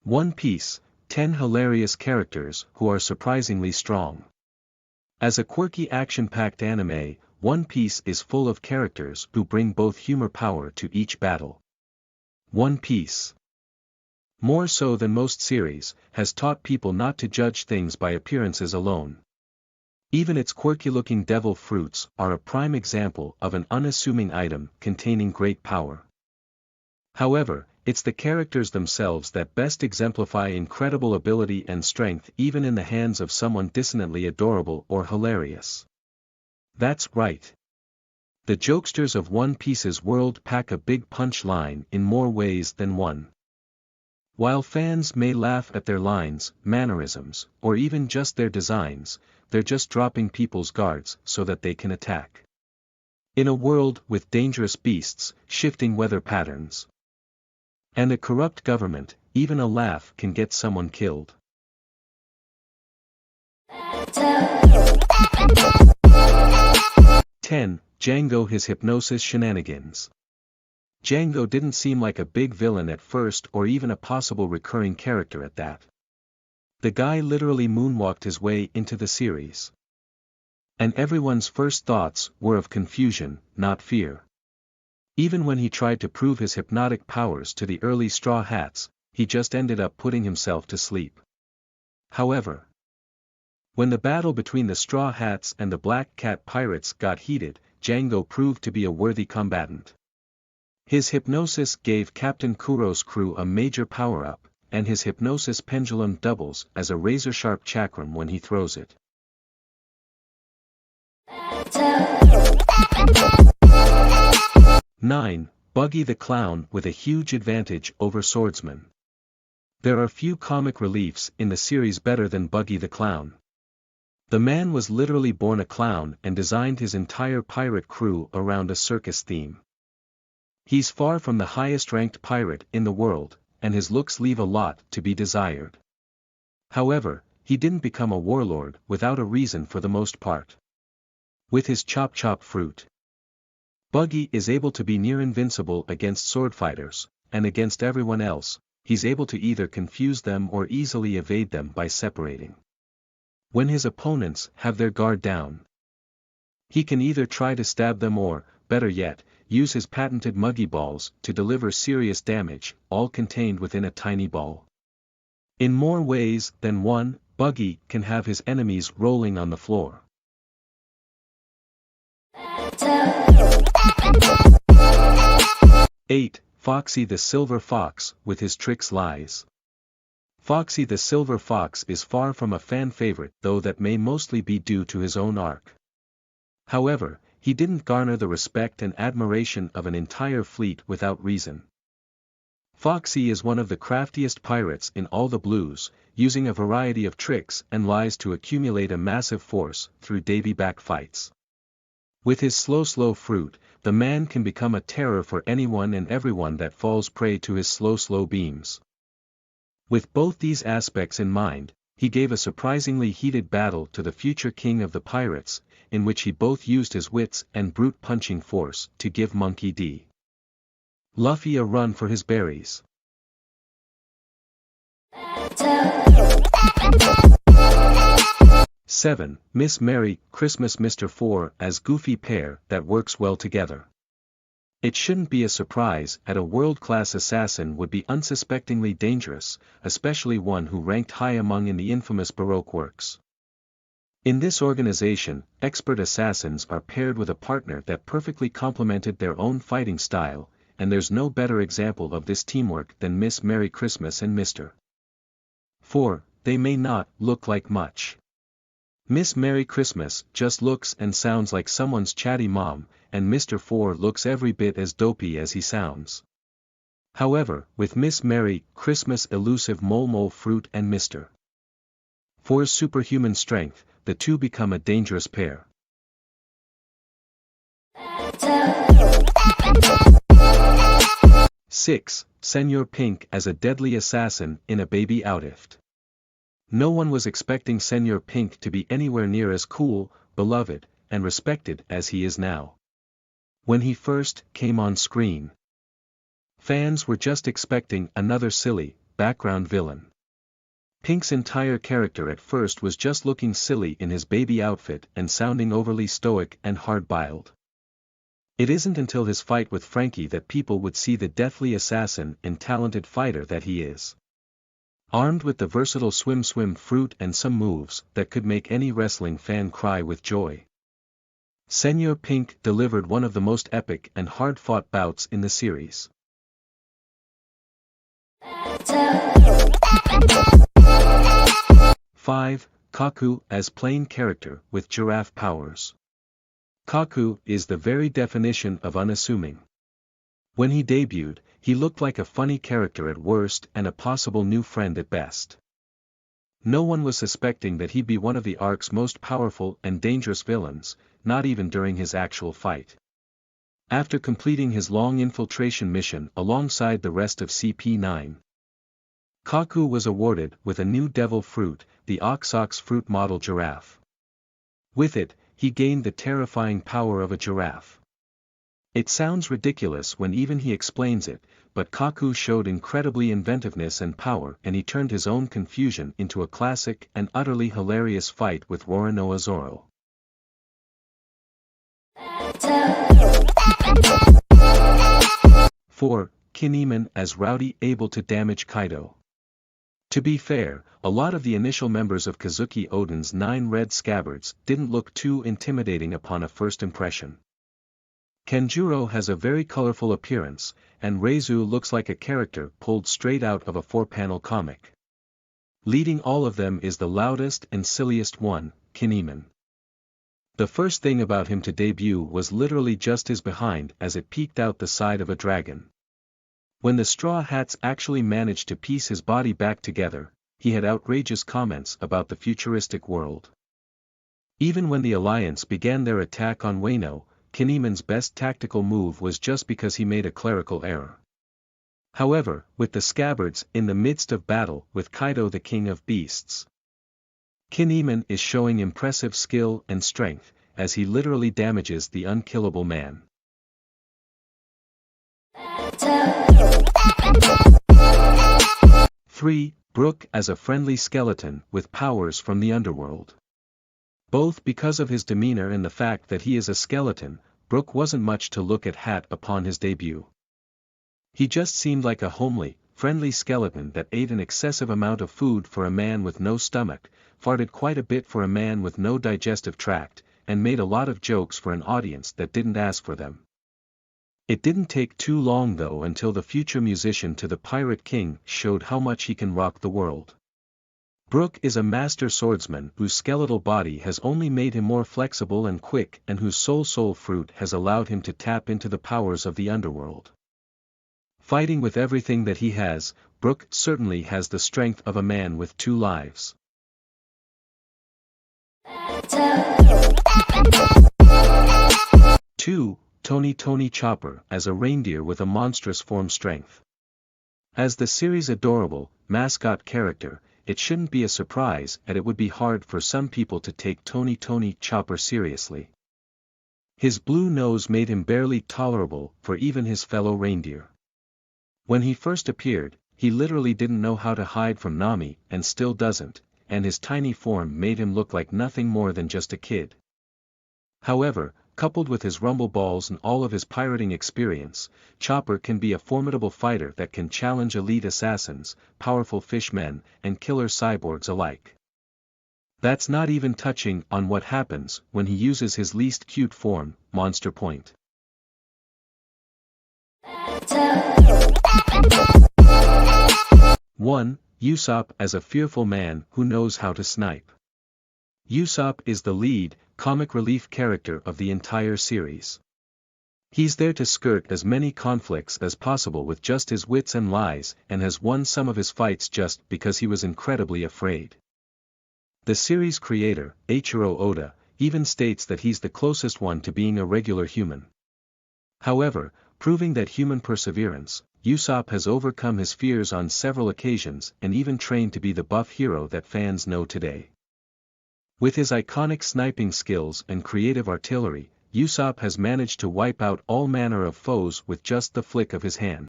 One Piece, 10 hilarious characters who are surprisingly strong. As a quirky action-packed anime, One Piece is full of characters who bring both humor power to each battle. One Piece, more so than most series, has taught people not to judge things by appearances alone. Even its quirky-looking devil fruits are a prime example of an unassuming item containing great power. However, it's the characters themselves that best exemplify incredible ability and strength even in the hands of someone dissonantly adorable or hilarious. That's right. The jokesters of One Piece's world pack a big punch line in more ways than one. While fans may laugh at their lines, mannerisms, or even just their designs, they're just dropping people's guards so that they can attack. In a world with dangerous beasts, shifting weather patterns, and a corrupt government, even a laugh can get someone killed. 10. Django His Hypnosis Shenanigans. Django didn't seem like a big villain at first or even a possible recurring character at that. The guy literally moonwalked his way into the series. And everyone's first thoughts were of confusion, not fear. Even when he tried to prove his hypnotic powers to the early Straw Hats, he just ended up putting himself to sleep. However, when the battle between the Straw Hats and the Black Cat pirates got heated, Django proved to be a worthy combatant. His hypnosis gave Captain Kuro's crew a major power-up, and his hypnosis pendulum doubles as a razor-sharp chakram when he throws it. 9. Buggy the Clown with a huge advantage over Swordsman. There are few comic reliefs in the series better than Buggy the Clown. The man was literally born a clown and designed his entire pirate crew around a circus theme. He's far from the highest-ranked pirate in the world, and his looks leave a lot to be desired. However, he didn't become a warlord without a reason for the most part. With his chop-chop fruit, Buggy is able to be near invincible against swordfighters, and against everyone else, he's able to either confuse them or easily evade them by separating. When his opponents have their guard down, he can either try to stab them or, better yet, use his patented Muggy Balls to deliver serious damage, all contained within a tiny ball. In more ways than one, Buggy can have his enemies rolling on the floor. 8. Foxy the Silver Fox with his tricks lies. Foxy the Silver Fox is far from a fan favorite, though that may mostly be due to his own arc. However, he didn't garner the respect and admiration of an entire fleet without reason. Foxy is one of the craftiest pirates in all the blues, using a variety of tricks and lies to accumulate a massive force through davy-back fights. With his slow fruit, the man can become a terror for anyone and everyone that falls prey to his slow beams. With both these aspects in mind, he gave a surprisingly heated battle to the future king of the pirates, in which he both used his wits and brute punching force to give Monkey D. Luffy a run for his berries. 7. Miss Merry Christmas Mr. 4 as goofy pair that works well together. It shouldn't be a surprise that a world-class assassin would be unsuspectingly dangerous, especially one who ranked high among in the infamous Baroque works. In this organization, expert assassins are paired with a partner that perfectly complemented their own fighting style, and there's no better example of this teamwork than Miss Merry Christmas and Mr. 4. They may not look like much. Miss Merry Christmas just looks and sounds like someone's chatty mom, and Mr. 4 looks every bit as dopey as he sounds. However, with Miss Merry Christmas' elusive mole fruit and Mr. 4's superhuman strength, the two become a dangerous pair. 6. Senor Pink as a deadly assassin in a baby outfit. No one was expecting Senor Pink to be anywhere near as cool, beloved, and respected as he is now. When he first came on screen, fans were just expecting another silly, background villain. Pink's entire character at first was just looking silly in his baby outfit and sounding overly stoic and hard-boiled. It isn't until his fight with Frankie that people would see the deathly assassin and talented fighter that he is. Armed with the versatile swim fruit and some moves that could make any wrestling fan cry with joy. Senor Pink delivered one of the most epic and hard-fought bouts in the series. 5. Kaku as plain character with giraffe powers. Kaku is the very definition of unassuming. When he debuted, he looked like a funny character at worst and a possible new friend at best. No one was suspecting that he'd be one of the arc's most powerful and dangerous villains, not even during his actual fight. After completing his long infiltration mission alongside the rest of CP9, Kaku was awarded with a new devil fruit, the Oxox fruit model giraffe. With it, he gained the terrifying power of a giraffe. It sounds ridiculous when even he explains it, but Kaku showed incredibly inventiveness and power, and he turned his own confusion into a classic and utterly hilarious fight with Roronoa Zoro. 4. Kinemon as Rowdy, able to damage Kaido. To be fair, a lot of the initial members of Kazuki Oden's 9 Red Scabbards didn't look too intimidating upon a first impression. Kenjuro has a very colorful appearance, and Reizu looks like a character pulled straight out of a 4-panel comic. Leading all of them is the loudest and silliest one, Kinemon. The first thing about him to debut was literally just his behind as it peeked out the side of a dragon. When the Straw Hats actually managed to piece his body back together, he had outrageous comments about the futuristic world. Even when the Alliance began their attack on Wano, Kinemon's best tactical move was just because he made a clerical error. However, with the Scabbards in the midst of battle with Kaido the King of Beasts, Kinemon is showing impressive skill and strength, as he literally damages the unkillable man. 3. Brook as a friendly skeleton with powers from the underworld. Both because of his demeanor and the fact that he is a skeleton, Brook wasn't much to look at upon his debut. He just seemed like a homely, friendly skeleton that ate an excessive amount of food for a man with no stomach, farted quite a bit for a man with no digestive tract, and made a lot of jokes for an audience that didn't ask for them. It didn't take too long though until the future musician to the Pirate King showed how much he can rock the world. Brook is a master swordsman whose skeletal body has only made him more flexible and quick, and whose soul fruit has allowed him to tap into the powers of the underworld. Fighting with everything that he has, Brook certainly has the strength of a man with 2 lives. 2. Tony Chopper as a reindeer with a monstrous form strength. As the series' adorable, mascot character, it shouldn't be a surprise that it would be hard for some people to take Tony Chopper seriously. His blue nose made him barely tolerable for even his fellow reindeer. When he first appeared, he literally didn't know how to hide from Nami, and still doesn't, and his tiny form made him look like nothing more than just a kid. However, coupled with his rumble balls and all of his pirating experience, Chopper can be a formidable fighter that can challenge elite assassins, powerful fishmen, and killer cyborgs alike. That's not even touching on what happens when he uses his least cute form, Monster Point. 1. Usopp as a fearful man who knows how to snipe. Usopp is the lead, comic relief character of the entire series. He's there to skirt as many conflicts as possible with just his wits and lies, and has won some of his fights just because he was incredibly afraid. The series creator, Eiichiro Oda, even states that he's the closest one to being a regular human. However, proving that human perseverance, Usopp has overcome his fears on several occasions and even trained to be the buff hero that fans know today. With his iconic sniping skills and creative artillery, Usopp has managed to wipe out all manner of foes with just the flick of his hand.